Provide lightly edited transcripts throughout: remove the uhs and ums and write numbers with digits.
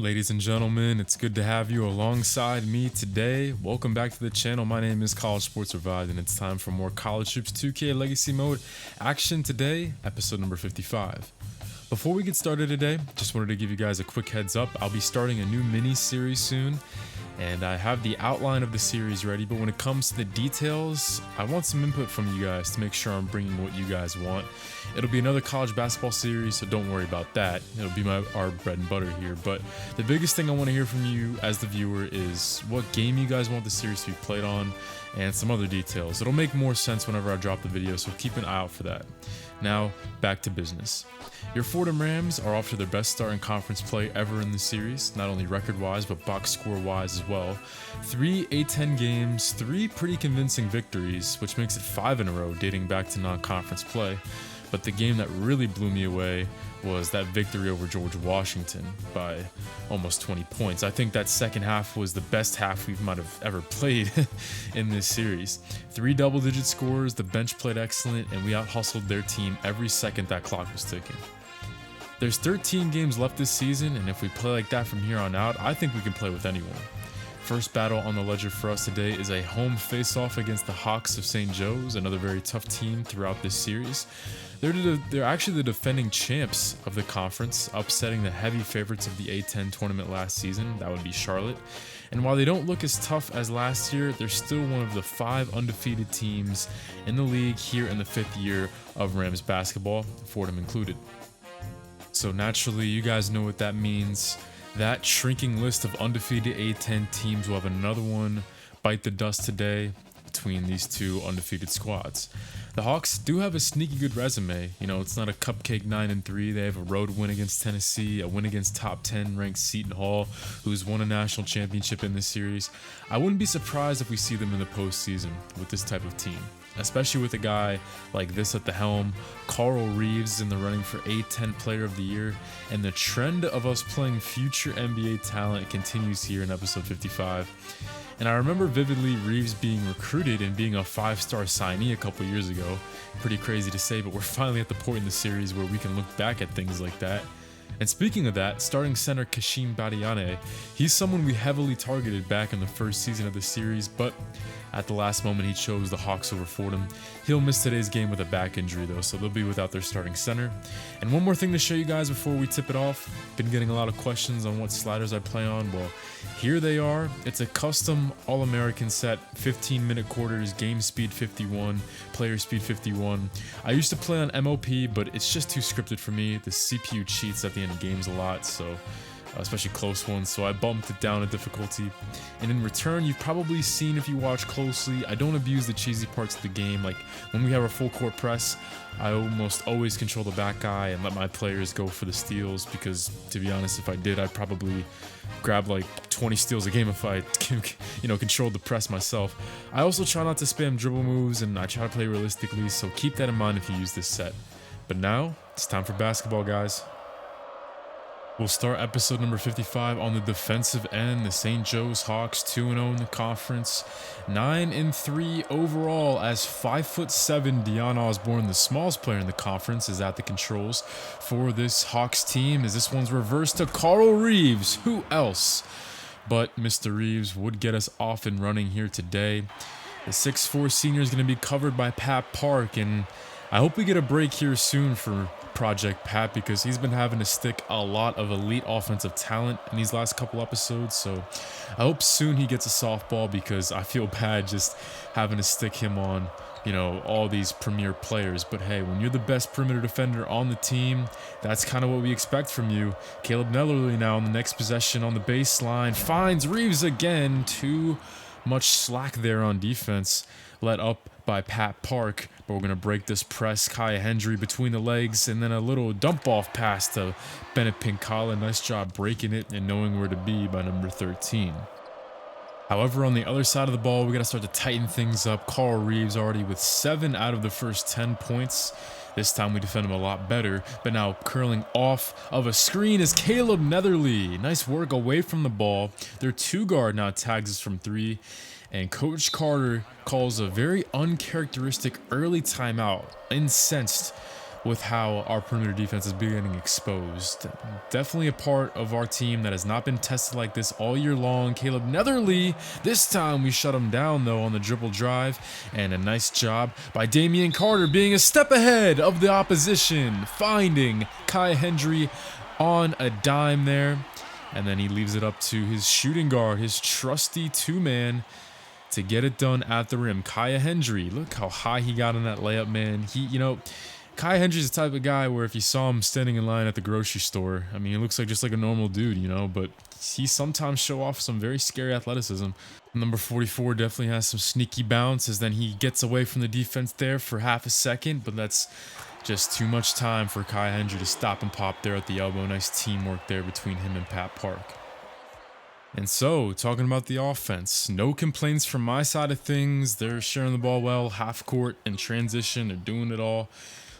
Ladies and gentlemen, it's good to have you alongside me today. Welcome back to the channel. My name is College Sports Revived, and it's time for more College Hoops 2K Legacy Mode action today, episode number 55. Before we get started today, just wanted to give you guys a quick heads up. I'll be starting a new mini-series soon, and I have the outline of the series ready, but when it comes to the details, I want some input from you guys to make sure I'm bringing what you guys want. It'll be another college basketball series, so don't worry about that. It'll be our bread and butter here, but the biggest thing I want to hear from you as the viewer is what game you guys want the series to be played on, and some other details. It'll make more sense whenever I drop the video, so keep an eye out for that. Now, back to business. Your Fordham Rams are off to their best start in conference play ever in the series, not only record-wise, but box score-wise as well. 3 A-10 games, 3 pretty convincing victories, which makes it 5 in a row dating back to non-conference play. But the game that really blew me away was that victory over George Washington by almost 20 points. I think that second half was the best half we might have ever played in this series. 3 double-digit scores, the bench played excellent, and we out-hustled their team every second that clock was ticking. There's 13 games left this season, and if we play like that from here on out, I think we can play with anyone. First battle on the ledger for us today is a home face-off against the Hawks of St. Joe's, another very tough team throughout this series. They're actually the defending champs of the conference, upsetting the heavy favorites of the A-10 tournament last season. That would be Charlotte. And while they don't look as tough as last year, they're still one of the 5 undefeated teams in the league here in the 5th year of Rams basketball, Fordham included. So naturally, you guys know what that means. That shrinking list of undefeated A-10 teams will have another one bite the dust today between these two undefeated squads. The Hawks do have a sneaky good resume. You know, it's not a cupcake 9-3. They have a road win against Tennessee, a win against top 10 ranked Seton Hall, who's won a national championship in this series. I wouldn't be surprised if we see them in the postseason with this type of team, especially with a guy like this at the helm. Carl Reeves in the running for A-10 Player of the Year, and the trend of us playing future NBA talent continues here in episode 55. And I remember vividly Reeves being recruited and being a 5-star signee a couple years ago. Pretty crazy to say, but we're finally at the point in the series where we can look back at things like that. And speaking of that, starting center Kashim Badiane, he's someone we heavily targeted back in the first season of the series, but at the last moment he chose the Hawks over Fordham. He'll miss today's game with a back injury though, so they'll be without their starting center. And one more thing to show you guys before we tip it off. Been getting a lot of questions on what sliders I play on. Well, here they are. It's a custom All-American set, 15-minute quarters, game speed 51, player speed 51. I used to play on MOP, but it's just too scripted for me. The CPU cheats at the end of games a lot, so especially close ones, so I bumped it down in difficulty. And in return, you've probably seen if you watch closely, I don't abuse the cheesy parts of the game. Like when we have a full court press, I almost always control the back guy and let my players go for the steals, because to be honest, if I did, I'd probably grab like 20 steals a game if I controlled the press myself. I also try not to spam dribble moves, and I try to play realistically, so keep that in mind if you use this set. But now, it's time for basketball, guys. We'll start episode number 55 on the defensive end. The St. Joe's Hawks 2-0 in the conference, 9-3 overall, as 5'7" Dion Osborne, the smallest player in the conference, is at the controls for this Hawks team, as this one's reversed to Carl Reeves. Who else but Mr. Reeves would get us off and running here today. The 6'4" senior is going to be covered by Pat Park, and I hope we get a break here soon for Project Pat, because he's been having to stick a lot of elite offensive talent in these last couple episodes. So I hope soon he gets a softball, because I feel bad just having to stick him on, all these premier players. But hey, when you're the best perimeter defender on the team, that's kind of what we expect from you. Caleb Netherly now on the next possession on the baseline, finds Reeves again. Too much slack there on defense, let up by Pat Park, but we're going to break this press. Kaya Hendry between the legs, and then a little dump-off pass to Bennett Pinkala. Nice job breaking it and knowing where to be by number 13. However, on the other side of the ball, we got to start to tighten things up. Carl Reeves already with 7 out of the first 10 points. This time we defend him a lot better, but now curling off of a screen is Caleb Netherly. Nice work away from the ball. Their 2-guard now tags us from 3. And Coach Carter calls a very uncharacteristic early timeout. Incensed with how our perimeter defense is getting exposed. Definitely a part of our team that has not been tested like this all year long. Caleb Netherly, this time we shut him down though on the dribble drive, and a nice job by Damian Carter being a step ahead of the opposition, finding Kai Hendry on a dime there, and then he leaves it up to his shooting guard, his trusty two-man, to get it done at the rim. Kai Hendry, look how high he got on that layup, man. Kai Hendry's the type of guy where if you saw him standing in line at the grocery store, I mean, he looks like just like a normal dude, but he sometimes show off some very scary athleticism. Number 44 definitely has some sneaky bounce, as then he gets away from the defense there for half a second, but that's just too much time for Kai Hendry to stop and pop there at the elbow. Nice teamwork there between him and Pat Park. And so, talking about the offense, no complaints from my side of things. They're sharing the ball well, half court and transition, they're doing it all.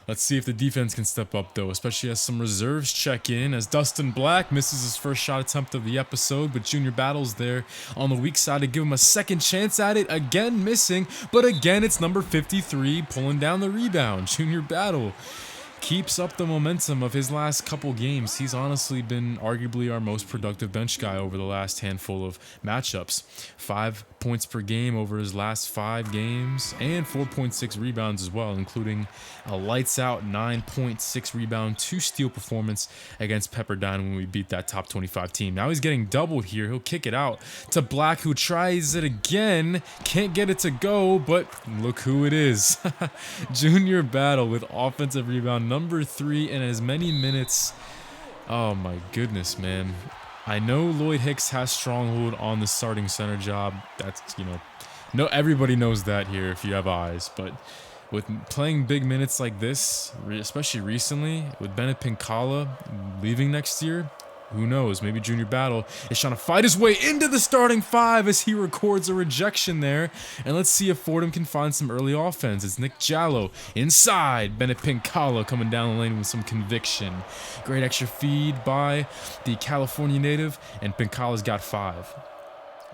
Let's see if the defense can step up though, especially as some reserves check in, as Dustin Black misses his first shot attempt of the episode, but Junior Battle's there on the weak side to give him a second chance at it, again missing, but again it's number 53 pulling down the rebound. Junior Battle keeps up the momentum of his last couple games. He's honestly been arguably our most productive bench guy over the last handful of matchups. 5 points per game over his last 5 games, and 4.6 rebounds as well, including a lights out 9.6 rebound, 2 steal performance against Pepperdine when we beat that top 25 team. Now he's getting doubled here. He'll kick it out to Black, who tries it again, can't get it to go, but look who it is. Junior Battle with offensive rebound number 3 in as many minutes. Oh my goodness, man. I know Lloyd Hicks has stronghold on the starting center job. That's, no, everybody knows that here if you have eyes, but with playing big minutes like this, especially recently, with Bennett Pinkala leaving next year, who knows? Maybe Junior Battle is trying to fight his way into the starting 5 as he records a rejection there. And let's see if Fordham can find some early offense. It's Nick Jallo inside. Bennett Pinkala coming down the lane with some conviction. Great extra feed by the California native, and Pinkala's got 5.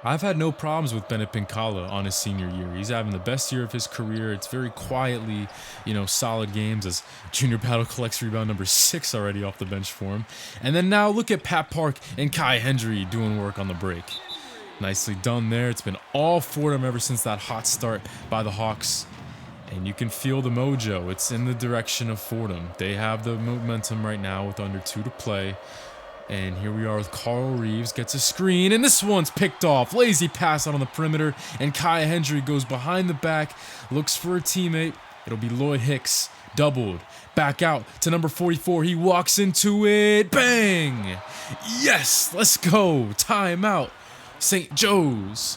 I've had no problems with Bennett Pinkala on his senior year. He's having the best year of his career. It's very quietly, solid games, as Junior Battle collects rebound number 6 already off the bench for him. And then now look at Pat Park and Kai Hendry doing work on the break. Nicely done there. It's been all Fordham ever since that hot start by the Hawks. And you can feel the mojo. It's in the direction of Fordham. They have the momentum right now with under 2 to play. And here we are with Carl Reeves, gets a screen, and this one's picked off. Lazy pass out on the perimeter, and Kai Hendry goes behind the back, looks for a teammate. It'll be Lloyd Hicks, doubled. Back out to number 44. He walks into it. Bang! Yes, let's go. Timeout. St. Joe's.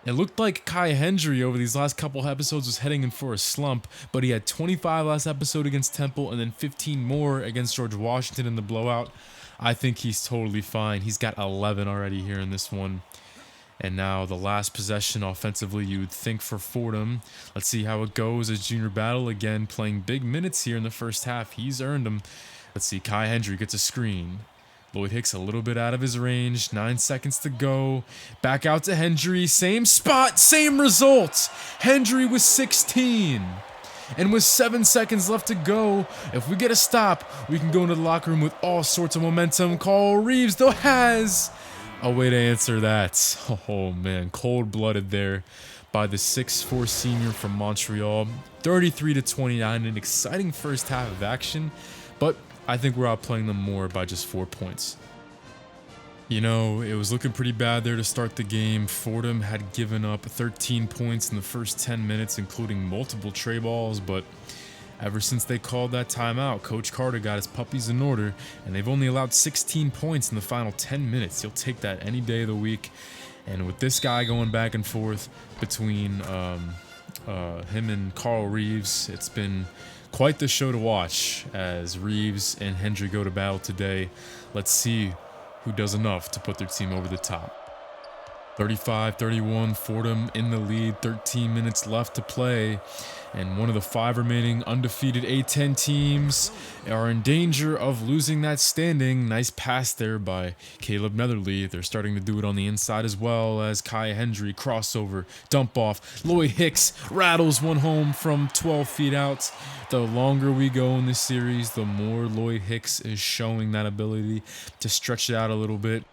It looked like Kai Hendry over these last couple episodes was heading in for a slump, but he had 25 last episode against Temple and then 15 more against George Washington in the blowout. I think he's totally fine. He's got 11 already here in this one. And now the last possession offensively, you would think, for Fordham. Let's see how it goes as Junior Battle again playing big minutes here in the first half. He's earned them. Let's see, Kai Hendry gets a screen. Lloyd Hicks a little bit out of his range. 9 seconds to go. Back out to Hendry. Same spot, same result. Hendry with 16. And with 7 seconds left to go, if we get a stop, we can go into the locker room with all sorts of momentum. Carl Reeves, though, has a way to answer that. Oh, man. Cold-blooded there by the 6'4 senior from Montreal. 33-29, an exciting first half of action. But I think we're outplaying them more by just 4 points. It was looking pretty bad there to start the game. Fordham had given up 13 points in the first 10 minutes, including multiple tray balls, but ever since they called that timeout, Coach Carter got his puppies in order, and they've only allowed 16 points in the final 10 minutes. He'll take that any day of the week. And with this guy going back and forth between him and Carl Reeves, it's been quite the show to watch as Reeves and Hendry go to battle today. Let's see who does enough to put their team over the top. 35-31, Fordham in the lead, 13 minutes left to play, and one of the 5 remaining undefeated A10 teams are in danger of losing that standing. Nice pass there by Caleb Netherly. They're starting to do it on the inside as well, as Kai Hendry crossover, dump off. Lloyd Hicks rattles one home from 12 feet out. The longer we go in this series, the more Lloyd Hicks is showing that ability to stretch it out a little bit.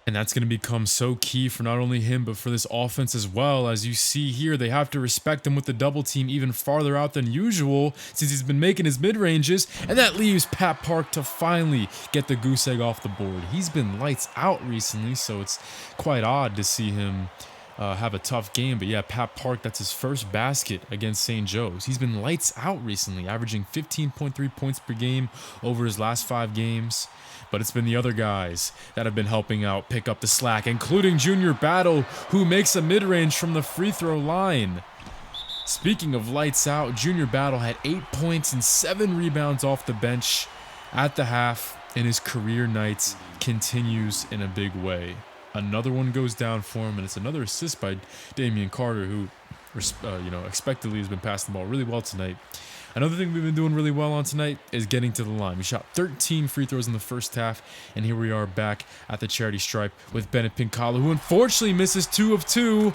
And that's going to become so key for not only him, but for this offense as well. As you see here, they have to respect him with the double team even farther out than usual, since he's been making his mid-ranges. And that leaves Pat Park to finally get the goose egg off the board. He's been lights out recently, so it's quite odd to see him have a tough game. But yeah, Pat Park, that's his first basket against St. Joe's. He's been lights out recently, averaging 15.3 points per game over his last 5 games. But it's been the other guys that have been helping out pick up the slack, including Junior Battle, who makes a mid-range from the free throw line. Speaking of lights out, Junior Battle had 8 points and 7 rebounds off the bench at the half, and his career nights continues in a big way. Another one goes down for him, and it's another assist by Damian Carter, who expectedly has been passing the ball really well tonight. Another thing we've been doing really well on tonight is getting to the line. We shot 13 free throws in the first half, and here we are back at the charity stripe with Bennett Pincala, who unfortunately misses 2 of 2.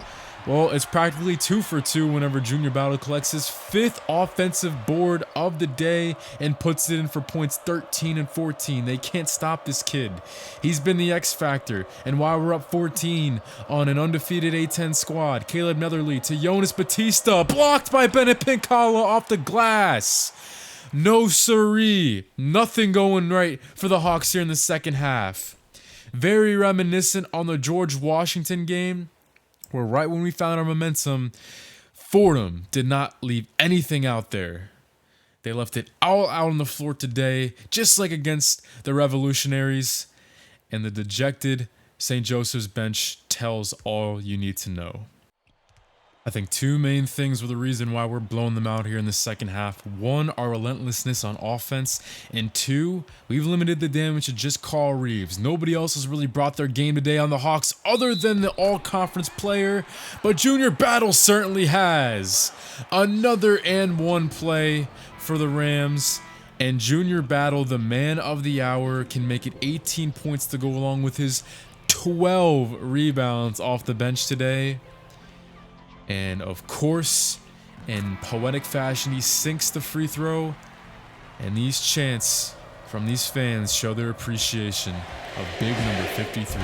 Well, it's practically 2 for 2 whenever Junior Battle collects his 5th offensive board of the day and puts it in for points 13 and 14. They can't stop this kid. He's been the X factor. And while we're up 14 on an undefeated A10 squad, Caleb Netherly to Jonas Batista, blocked by Bennett Pincala off the glass. No siree. Nothing going right for the Hawks here in the second half. Very reminiscent on the George Washington game, where right when we found our momentum, Fordham did not leave anything out there. They left it all out on the floor today, just like against the Revolutionaries. And the dejected St. Joseph's bench tells all you need to know. I think 2 main things were the reason why we're blowing them out here in the second half. 1, our relentlessness on offense. And 2, we've limited the damage to just Carl Reeves. Nobody else has really brought their game today on the Hawks other than the all-conference player. But Junior Battle certainly has. Another and 1 play for the Rams. And Junior Battle, the man of the hour, can make it 18 points to go along with his 12 rebounds off the bench today. And of course, in poetic fashion, he sinks the free throw. And these chants from these fans show their appreciation of big number 53.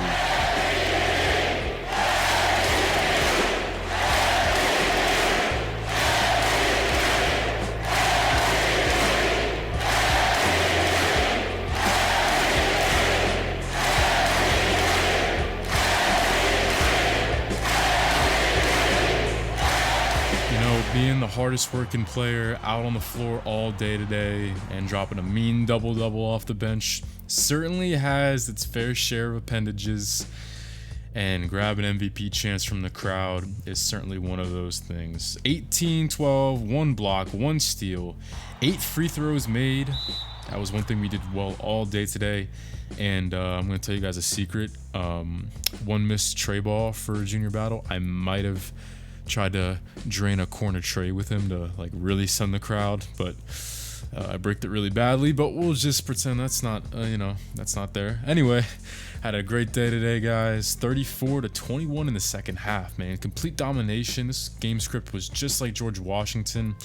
Being the hardest working player out on the floor all day today and dropping a mean double-double off the bench certainly has its fair share of appendages, and grabbing MVP chance from the crowd is certainly one of those things. 18, 12, 1 block, 1 steal, 8 free throws made. That was one thing we did well all day today. And I'm going to tell you guys a secret. 1 missed tray ball for Junior Battle. I might have tried to drain a corner tray with him to like really send the crowd, but I bricked it really badly. But we'll just pretend that's not that's not there. Anyway, had a great day today, guys. 34-21 in the second half, man. Complete domination. This game script was just like George Washington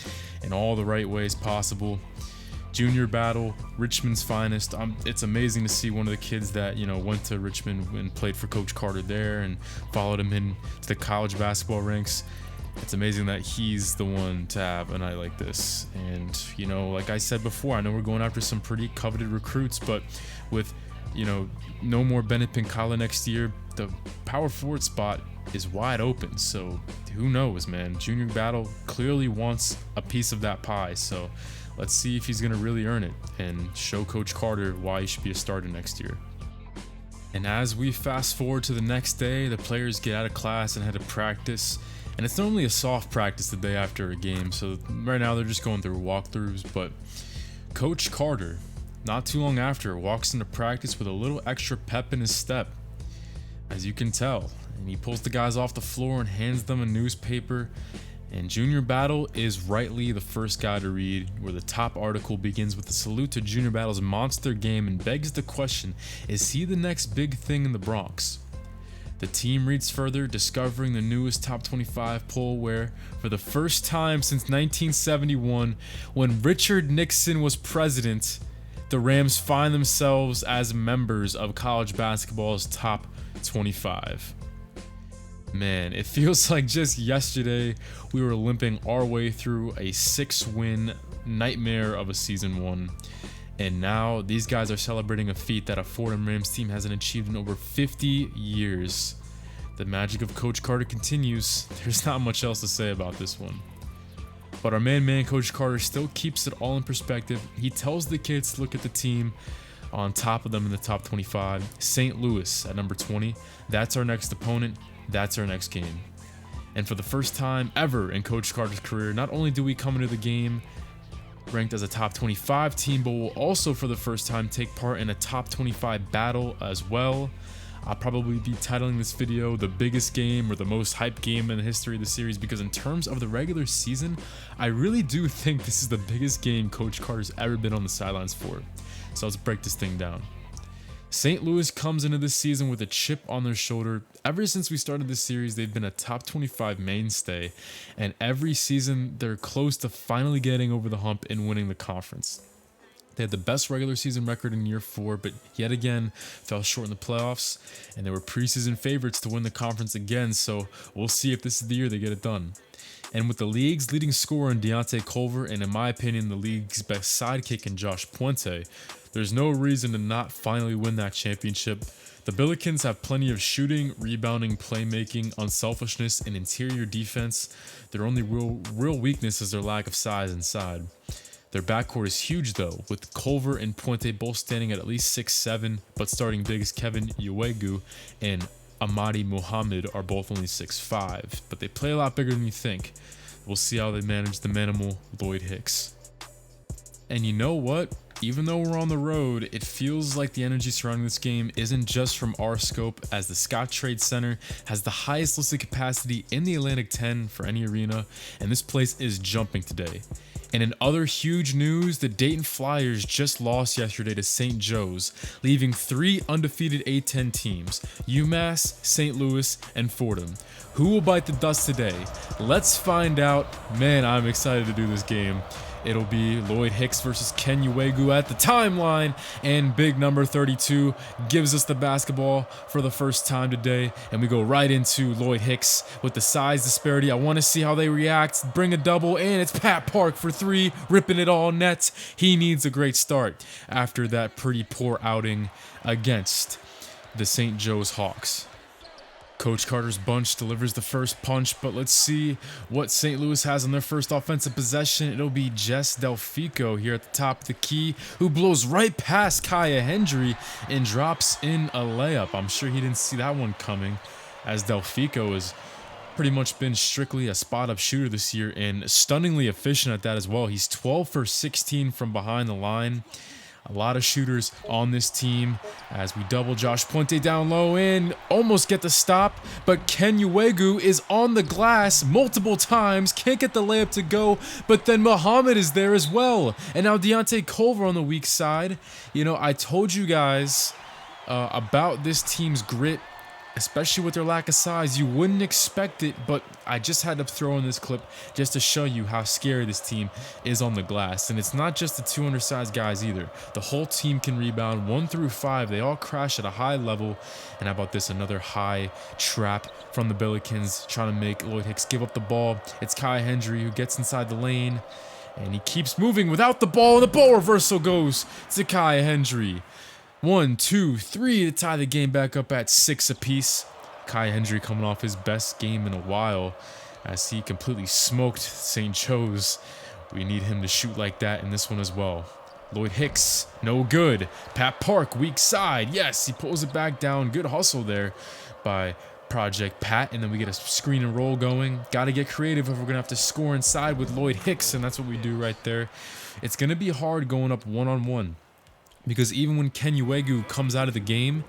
in all the right ways possible. Junior Battle, Richmond's finest. It's amazing to see one of the kids that went to Richmond and played for Coach Carter there and followed him into the college basketball ranks. It's amazing that he's the one to have a night like this. And like I said before, I know we're going after some pretty coveted recruits, but with no more Bennett Pincala next year, the power forward spot is wide open. So who knows, man? Junior Battle clearly wants a piece of that pie. So let's see if he's going to really earn it and show Coach Carter why he should be a starter next year. And as we fast forward to the next day, the players get out of class and head to practice. And it's normally a soft practice the day after a game, so right now they're just going through walkthroughs. But Coach Carter, not too long after, walks into practice with a little extra pep in his step, as you can tell. And he pulls the guys off the floor and hands them a newspaper. And Junior Battle is rightly the first guy to read, where the top article begins with a salute to Junior Battle's monster game and begs the question, is he the next big thing in the Bronx? The team reads further, discovering the newest top 25 poll where, for the first time since 1971, when Richard Nixon was president, the Rams find themselves as members of college basketball's top 25. Man, it feels like just yesterday we were limping our way through a 6-win nightmare of a season 1. And now these guys are celebrating a feat that a Fordham Rams team hasn't achieved in over 50 years. The magic of Coach Carter continues. There's not much else to say about this one. But our man Coach Carter still keeps it all in perspective. He tells the kids to look at the team on top of them in the top 25. St. Louis at number 20. That's our next opponent. That's our next game. And for the first time ever in Coach Carter's career, not only do we come into the game ranked as a top 25 team, but we'll also for the first time take part in a top 25 battle as well. I'll probably be titling this video the biggest game or the most hyped game in the history of the series, because in terms of the regular season, I really do think this is the biggest game Coach Carter's ever been on the sidelines for. So let's break this thing down. St. Louis comes into this season with a chip on their shoulder. Ever since we started this series, they've been a top 25 mainstay, and every season they're close to finally getting over the hump and winning the conference. They had the best regular season record in year 4, but yet again fell short in the playoffs, and they were preseason favorites to win the conference again, so we'll see if this is the year they get it done. And with the league's leading scorer in Deontay Culver, and in my opinion the league's best sidekick in Josh Puente, there's no reason to not finally win that championship. The Billikens have plenty of shooting, rebounding, playmaking, unselfishness, and interior defense. Their only real weakness is their lack of size inside. Their backcourt is huge though, with Culver and Puente both standing at least 6'7", but starting bigs Kevin Uwegu and Amadi Muhammad are both only 6'5", but they play a lot bigger than you think. We'll see how they manage the manimal Lloyd Hicks. And you know what? Even though we're on the road, it feels like the energy surrounding this game isn't just from our scope, as the Scottrade Center has the highest listed capacity in the Atlantic 10 for any arena, and this place is jumping today. And in other huge news, the Dayton Flyers just lost yesterday to St. Joe's, leaving 3 undefeated A10 teams, UMass, St. Louis, and Fordham. Who will bite the dust today? Let's find out. Man, I'm excited to do this game. It'll be Lloyd Hicks versus Ken Uwegu at the timeline, and big number 32 gives us the basketball for the first time today, and we go right into Lloyd Hicks with the size disparity. I want to see how they react. Bring a double, and it's Pat Park for 3, ripping it all net. He needs a great start after that pretty poor outing against the St. Joe's Hawks. Coach Carter's bunch delivers the first punch, but let's see what St. Louis has on their first offensive possession. It'll be Jess Delfico here at the top of the key, who blows right past Kaya Hendry and drops in a layup. I'm sure he didn't see that one coming, as Delfico has pretty much been strictly a spot-up shooter this year and stunningly efficient at that as well. He's 12 for 16 from behind the line. A lot of shooters on this team as we double Josh Puente down low and almost get the stop, but Ken Uwegu is on the glass multiple times, can't get the layup to go, but then Muhammad is there as well. And now Deontay Culver on the weak side. You know, I told you guys about this team's grit, especially with their lack of size. You wouldn't expect it, but I just had to throw in this clip just to show you how scary this team is on the glass. And it's not just the 2 undersized guys either. The whole team can rebound 1 through 5. They all crash at a high level. And how about this? Another high trap from the Billikens, trying to make Lloyd Hicks give up the ball. It's Kai Hendry who gets inside the lane, and he keeps moving without the ball, and the ball reversal goes to Kai Hendry. 1, 2, 3 to tie the game back up at 6 apiece. Kai Hendry coming off his best game in a while as he completely smoked St. Joe's. We need him to shoot like that in this one as well. Lloyd Hicks, no good. Pat Park, weak side. Yes, he pulls it back down. Good hustle there by Project Pat. And then we get a screen and roll going. Got to get creative if we're going to have to score inside with Lloyd Hicks, and that's what we do right there. It's going to be hard going up one-on-one, because even when Ken Uwegu comes out of the game,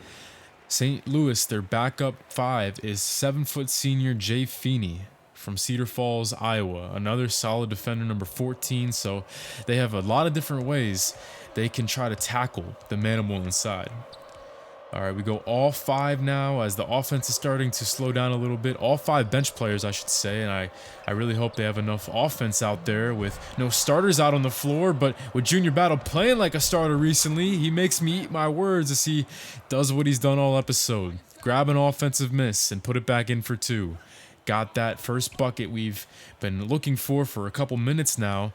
St. Louis, their backup 5 is 7-foot senior Jay Feeney from Cedar Falls, Iowa. Another solid defender, number 14. So they have a lot of different ways they can try to tackle the manimal inside. All right, we go all 5 now as the offense is starting to slow down a little bit. All 5 bench players, I should say, and I really hope they have enough offense out there with no starters out on the floor. But with Junior Battle playing like a starter recently, he makes me eat my words as he does what he's done all episode. Grab an offensive miss and put it back in for 2. Got that first bucket we've been looking for a couple minutes now.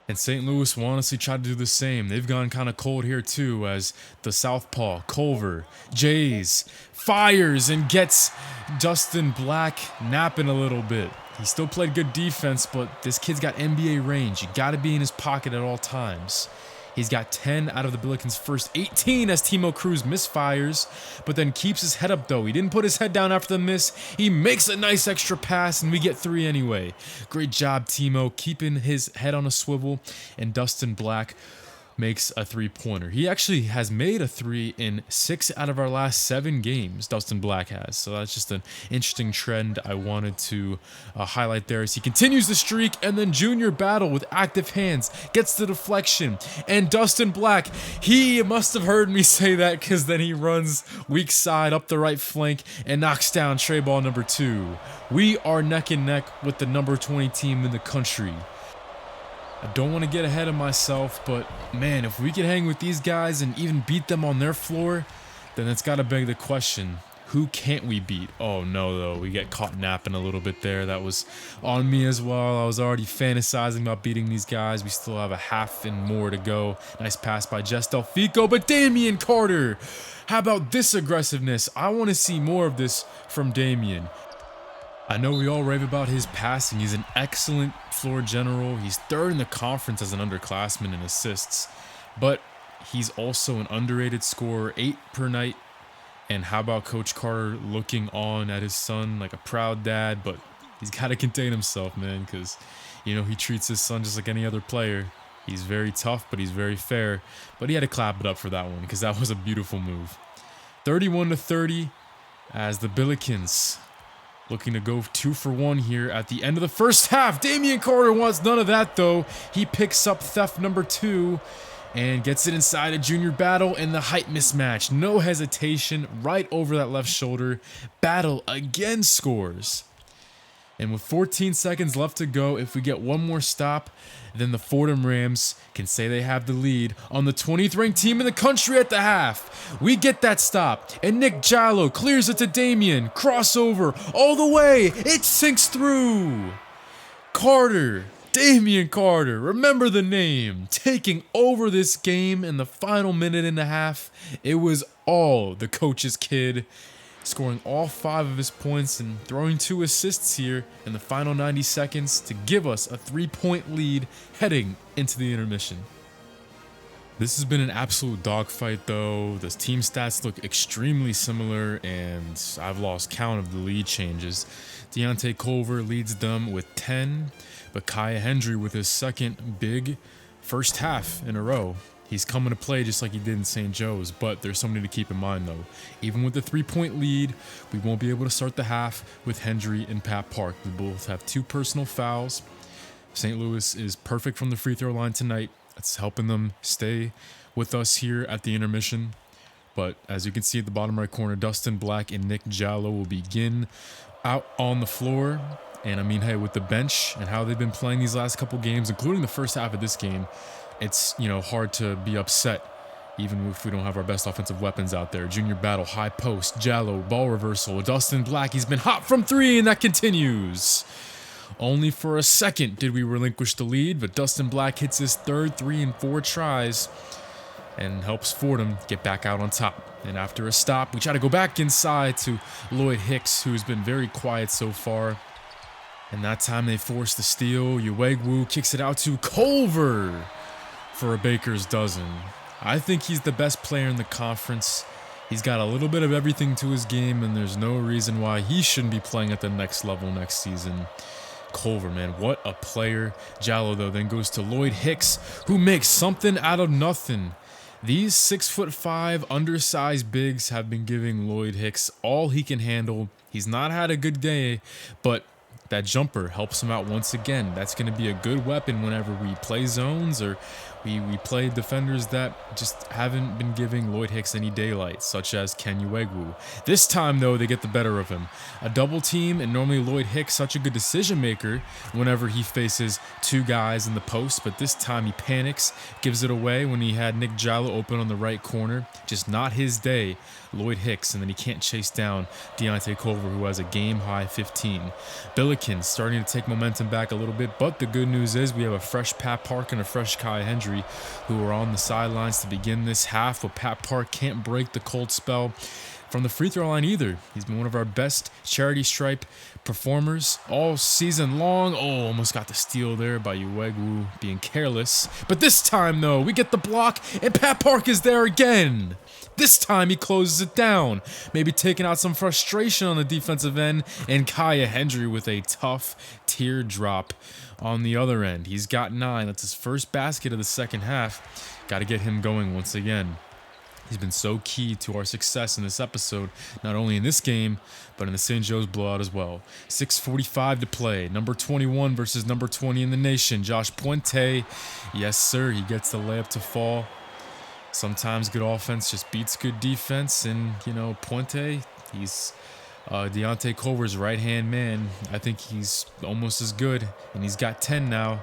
And St. Louis will honestly try to do the same. They've gone kind of cold here too as the southpaw, Culver, Jays, fires and gets Dustin Black napping a little bit. He still played good defense, but this kid's got NBA range. You got to be in his pocket at all times. He's got 10 out of the Billikens' first 18 as Timo Cruz misfires, but then keeps his head up though. He didn't put his head down after the miss. He makes a nice extra pass, and we get 3 anyway. Great job, Timo, keeping his head on a swivel, and Dustin Black makes a 3-pointer. He actually has made a 3 in 6 out of our last 7 games, Dustin Black has. So that's just an interesting trend I wanted to highlight there as he continues the streak. And then Junior Battle with active hands gets the deflection. And Dustin Black, he must have heard me say that because then he runs weak side up the right flank and knocks down tray ball number 2. We are neck and neck with the number 20 team in the country. I don't want to get ahead of myself, but man, if we can hang with these guys and even beat them on their floor, then it's got to beg the question, who can't we beat? Oh no, though, we get caught napping a little bit there. That was on me as well. I was already fantasizing about beating these guys. We still have a half and more to go. Nice pass by Jess Delfico, but Damian Carter, how about this aggressiveness? I want to see more of this from Damian. I know we all rave about his passing. He's an excellent floor general. He's 3rd in the conference as an underclassman in assists, but he's also an underrated scorer, 8 per night. And how about Coach Carter looking on at his son like a proud dad? But he's got to contain himself, man, because, you know, he treats his son just like any other player. He's very tough, but he's very fair. But he had to clap it up for that one because that was a beautiful move. 31-30 as the Billikens looking to go 2 for 1 here at the end of the first half. Damian Carter wants none of that, though. He picks up theft number 2 and gets it inside a Junior Battle, and the height mismatch. No hesitation, right over that left shoulder. Battle again scores. And with 14 seconds left to go, if we get one more stop, then the Fordham Rams can say they have the lead on the 20th ranked team in the country at the half. We get that stop, and Nick Jallo clears it to Damian. Crossover all the way. It sinks through. Carter, Damian Carter, remember the name, taking over this game in the final minute and a half. It was all the coach's kid, scoring all 5 of his points and throwing 2 assists here in the final 90 seconds to give us a 3-point lead heading into the intermission. This has been an absolute dogfight, though. The team stats look extremely similar, and I've lost count of the lead changes. Deontay Culver leads them with 10, but Kaya Hendry with his second big first half in a row. He's coming to play just like he did in St. Joe's, but there's something to keep in mind, though. Even with the 3-point lead, we won't be able to start the half with Hendry and Pat Park. We both have 2 personal fouls. St. Louis is perfect from the free throw line tonight. It's helping them stay with us here at the intermission. But as you can see at the bottom right corner, Dustin Black and Nick Jallo will begin out on the floor. And I mean, hey, with the bench and how they've been playing these last couple games, including the first half of this game, it's, you know, hard to be upset even if we don't have our best offensive weapons out there. Junior Battle, high post, Jallo, ball reversal. Dustin Black, he's been hot from 3, and that continues. Only for a second did we relinquish the lead, but Dustin Black hits his 3rd 3 in 4 tries and helps Fordham get back out on top. And after a stop, we try to go back inside to Lloyd Hicks, who's been very quiet so far. And that time they force the steal. Uwegwu kicks it out to Culver for a baker's dozen. I think he's the best player in the conference. He's got a little bit of everything to his game, and there's no reason why he shouldn't be playing at the next level next season. Culver, man, what a player. Jallo, though, then goes to Lloyd Hicks, who makes something out of nothing. These 6'5" undersized bigs have been giving Lloyd Hicks all he can handle. He's not had a good day, but that jumper helps him out once again. That's going to be a good weapon whenever we play zones or we play defenders that just haven't been giving Lloyd Hicks any daylight, such as Kenyuegwu. This time, though, they get the better of him. A double team, and normally Lloyd Hicks, such a good decision maker whenever he faces two guys in the post, but this time he panics, gives it away when he had Nick Jallo open on the right corner. Just not his day, Lloyd Hicks, and then he can't chase down Deontay Culver, who has a game-high 15. Billikens starting to take momentum back a little bit, but the good news is we have a fresh Pat Park and a fresh Kai Hendry who are on the sidelines to begin this half, but Pat Park can't break the cold spell from the free throw line either. He's been one of our best charity stripe performers all season long. Oh, almost got the steal there by Uegwu being careless. But this time, though, we get the block, and Pat Park is there again. This time he closes it down, maybe taking out some frustration on the defensive end, and Kaya Hendry with a tough teardrop on the other end. He's got 9. That's his first basket of the second half. Got to get him going once again. He's been so key to our success in this episode, not only in this game, but in the St. Joe's blowout as well. 6:45 to play. Number 21 versus number 20 in the nation, Josh Puente. Yes, sir, he gets the layup to fall. Sometimes good offense just beats good defense, and, you know, Puente, he's Deontay Culver's right-hand man. I think he's almost as good, and he's got 10 now.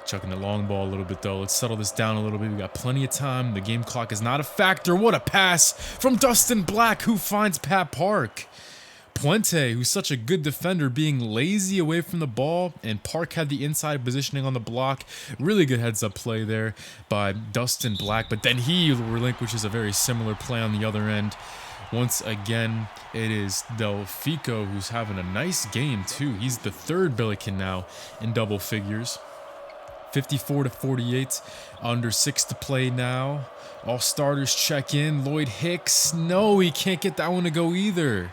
Chucking the long ball a little bit, though. Let's settle this down a little bit. We got plenty of time. The game clock is not a factor. What a pass from Dustin Black, who finds Pat Park. Puente, who's such a good defender, being lazy away from the ball, and Park had the inside positioning on the block. Really good heads-up play there by Dustin Black, but then he relinquishes a very similar play on the other end. Once again, it is Delfico who's having a nice game, too. He's the third Billiken now in double figures. 54-48, under 6 to play now. All starters check in. Lloyd Hicks, no, he can't get that one to go either.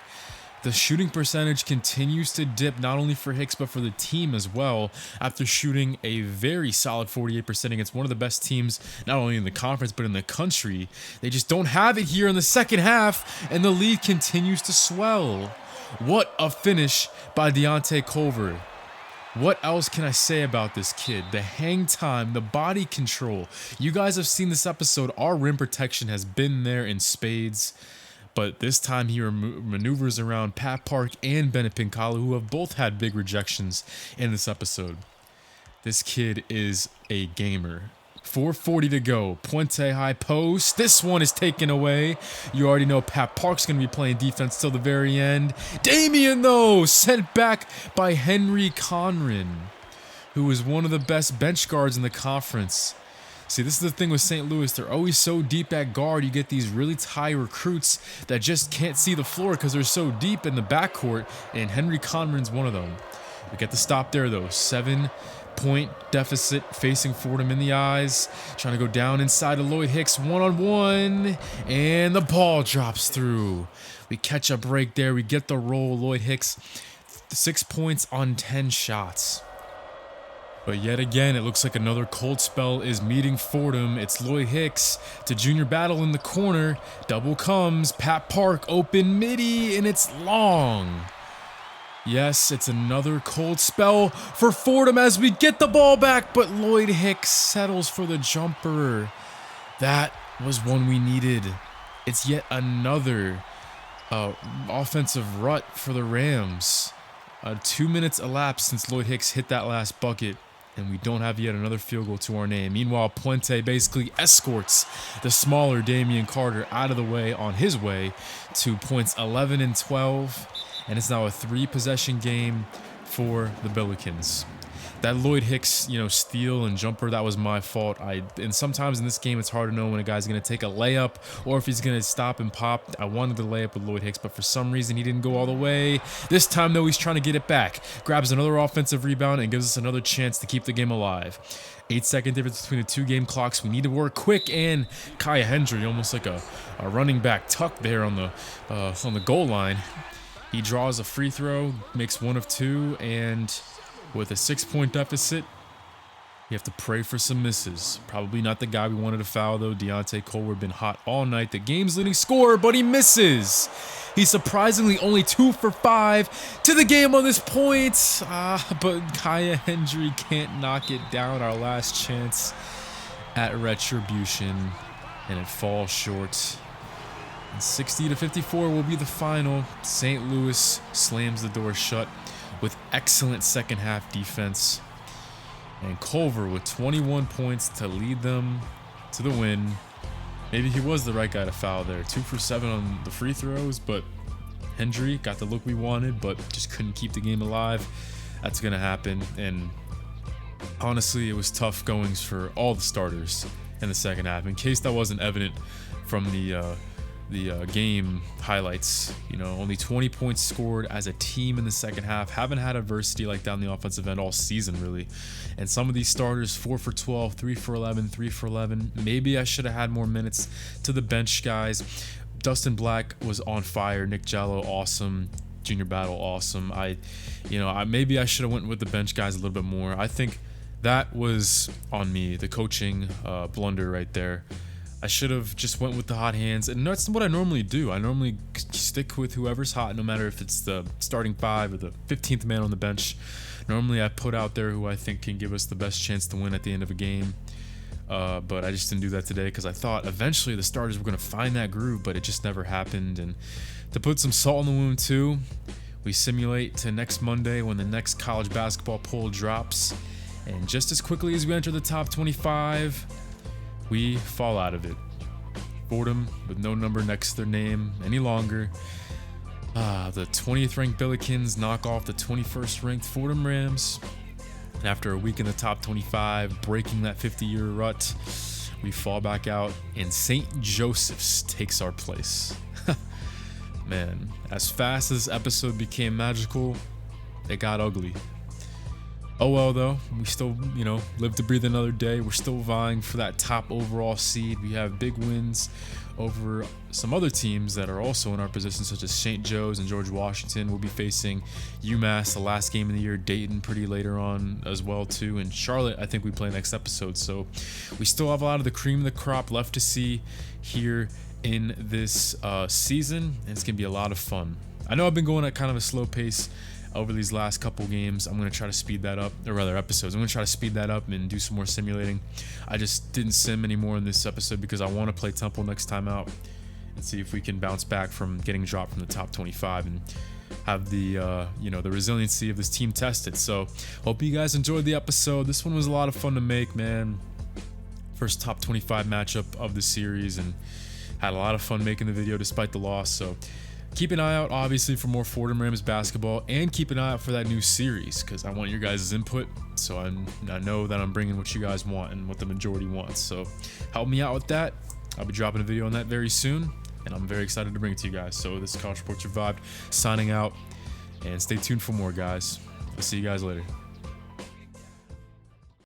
The shooting percentage continues to dip, not only for Hicks, but for the team as well, after shooting a very solid 48% against one of the best teams, not only in the conference, but in the country. They just don't have it here in the second half, and the lead continues to swell. What a finish by Deontay Culver. What else can I say about this kid? The hang time, the body control. You guys have seen this episode. Our rim protection has been there in spades. But this time he maneuvers around Pat Park and Bennett Pinkala, who have both had big rejections in this episode. This kid is a gamer. 4:40 to go. Puente high post. This one is taken away. You already know Pat Park's going to be playing defense till the very end. Damian, though, sent back by Henry Conran, who is one of the best bench guards in the conference. See, this is the thing with St. Louis. They're always so deep at guard. You get these really tight recruits that just can't see the floor because they're so deep in the backcourt, and Henry Conran's one of them. We get the stop there, though. 7-point deficit facing Fordham in the eyes. Trying to go down inside of Lloyd Hicks one-on-one, and the ball drops through. We catch a break there. We get the roll. Lloyd Hicks, 6 points on 10 shots. But yet again, it looks like another cold spell is meeting Fordham. It's Lloyd Hicks to junior battle in the corner. Double comes. Pat Park open midi, and it's long. Yes, it's another cold spell for Fordham as we get the ball back, but Lloyd Hicks settles for the jumper. That was one we needed. It's yet another offensive rut for the Rams. 2 minutes elapsed since Lloyd Hicks hit that last bucket, and we don't have yet another field goal to our name. Meanwhile, Puente basically escorts the smaller Damian Carter out of the way on his way to points 11 and 12, and it's now a 3-possession game for the Billikens. That Lloyd Hicks, steal and jumper, that was my fault. And sometimes in this game, it's hard to know when a guy's going to take a layup or if he's going to stop and pop. I wanted the layup with Lloyd Hicks, but for some reason, he didn't go all the way. This time, though, he's trying to get it back. Grabs another offensive rebound and gives us another chance to keep the game alive. 8-second difference between the 2 game clocks. We need to work quick, and Kaya Hendry, almost like a running back tuck there on the goal line. He draws a free throw, makes 1 of 2, and with a 6-point deficit, You have to pray for some misses. Probably not the guy we wanted to foul, though. Deontay Colbert been hot all night. The game's leading scorer, but he misses. He's surprisingly only 2 for 5 to the game on this point. But Kaya Hendry can't knock it down. Our last chance at retribution, and it falls short. And 60-54 will be the final. St. Louis slams the door shut with excellent second half defense. And Culver with 21 points to lead them to the win. Maybe he was the right guy to foul there. 2 for 7 on the free throws, but Hendry got the look we wanted, but just couldn't keep the game alive. That's going to happen. And honestly, it was tough goings for all the starters in the second half. In case that wasn't evident from the game highlights, only 20 points scored as a team in the second half. Haven't had adversity like that on the offensive end all season, really. And some of these starters, 4 for 12, 3 for 11, 3 for 11. Maybe I should have had more minutes to the bench guys. Dustin Black was on fire. Nick Jallo, awesome. Junior Battle, awesome. Maybe I should have went with the bench guys a little bit more. I think that was on me, the coaching blunder right there. I should have just went with the hot hands, and that's what I normally do. I normally stick with whoever's hot, no matter if it's the starting 5 or the 15th man on the bench. Normally I put out there who I think can give us the best chance to win at the end of a game, but I just didn't do that today because I thought eventually the starters were going to find that groove, but it just never happened. And to put some salt in the wound too, we simulate to next Monday when the next college basketball poll drops, and just as quickly as we enter the top 25, we fall out of it. Fordham with no number next to their name any longer. The 20th ranked Billikens knock off the 21st ranked Fordham Rams. And after a week in the top 25, breaking that 50-year rut, we fall back out and St. Joseph's takes our place. Man, as fast as this episode became magical, it got ugly. Oh well, though, we still, live to breathe another day. We're still vying for that top overall seed. We have big wins over some other teams that are also in our position, such as St. Joe's and George Washington. We'll be facing UMass, the last game of the year, Dayton pretty later on as well, too. And Charlotte, I think we play next episode. So we still have a lot of the cream of the crop left to see here in this season, and it's going to be a lot of fun. I know I've been going at kind of a slow pace over these last couple games. I'm going to try to speed that up, or rather episodes. I'm going to try to speed that up and do some more simulating. I just didn't sim anymore in this episode because I want to play Temple next time out and see if we can bounce back from getting dropped from the top 25 and have the the resiliency of this team tested. So hope you guys enjoyed the episode. This one was a lot of fun to make, man. First top 25 matchup of the series, and had a lot of fun making the video despite the loss. So keep an eye out, obviously, for more Fordham Rams basketball, and keep an eye out for that new series because I want your guys' input. So I know that I'm bringing what you guys want and what the majority wants. So help me out with that. I'll be dropping a video on that very soon, and I'm very excited to bring it to you guys. So this is College Sports Revived signing out, and stay tuned for more, guys. I'll see you guys later.